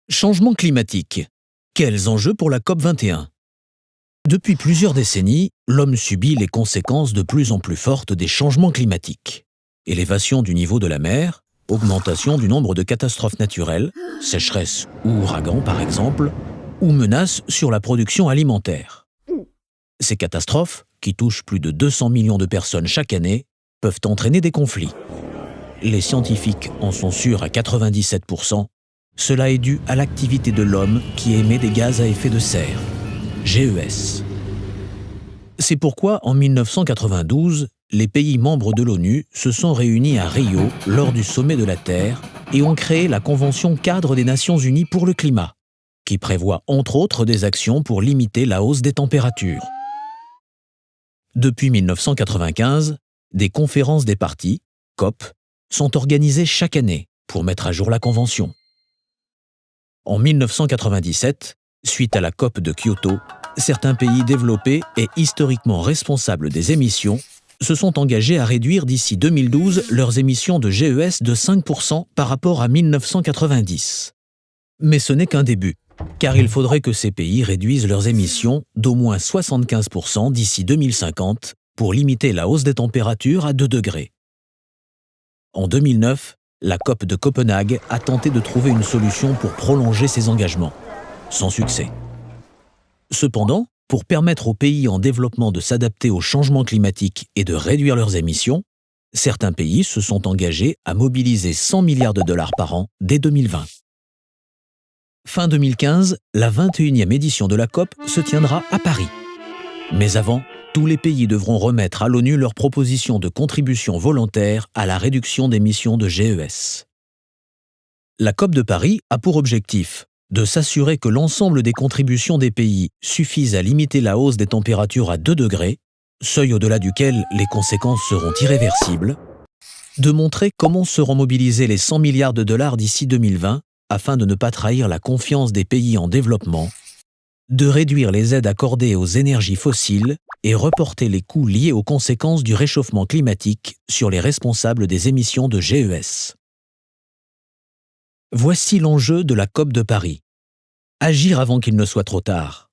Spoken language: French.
Changement climatique. Quels enjeux pour la COP 21? Depuis plusieurs décennies, l'homme subit les conséquences de plus en plus fortes des changements climatiques. Élévation du niveau de la mer, augmentation du nombre de catastrophes naturelles, sécheresse ou ouragans par exemple, ou menaces sur la production alimentaire. Ces catastrophes, qui touchent plus de 200 millions de personnes chaque année, peuvent entraîner des conflits. Les scientifiques en sont sûrs à 97%. Cela est dû à l'activité de l'homme qui émet des gaz à effet de serre, GES. C'est pourquoi, en 1992, les pays membres de l'ONU se sont réunis à Rio lors du sommet de la Terre et ont créé la Convention cadre des Nations Unies pour le climat, qui prévoit entre autres des actions pour limiter la hausse des températures. Depuis 1995, des conférences des parties, COP, sont organisées chaque année pour mettre à jour la Convention. En 1997, suite à la COP de Kyoto, certains pays développés et historiquement responsables des émissions se sont engagés à réduire d'ici 2012 leurs émissions de GES de 5% par rapport à 1990. Mais ce n'est qu'un début, car il faudrait que ces pays réduisent leurs émissions d'au moins 75% d'ici 2050 pour limiter la hausse des températures à 2 degrés. En 2009, la COP de Copenhague a tenté de trouver une solution pour prolonger ces engagements, sans succès. Cependant, pour permettre aux pays en développement de s'adapter au changement climatique et de réduire leurs émissions, certains pays se sont engagés à mobiliser 100 milliards de dollars par an dès 2020. Fin 2015, la 21e édition de la COP se tiendra à Paris. Mais avant, tous les pays devront remettre à l'ONU leurs propositions de contribution volontaire à la réduction d'émissions de GES. La COP de Paris a pour objectif de s'assurer que l'ensemble des contributions des pays suffisent à limiter la hausse des températures à 2 degrés, seuil au-delà duquel les conséquences seront irréversibles, de montrer comment seront mobilisés les 100 milliards de dollars d'ici 2020 afin de ne pas trahir la confiance des pays en développement, de réduire les aides accordées aux énergies fossiles et reporter les coûts liés aux conséquences du réchauffement climatique sur les responsables des émissions de GES. Voici l'enjeu de la COP de Paris. Agir avant qu'il ne soit trop tard.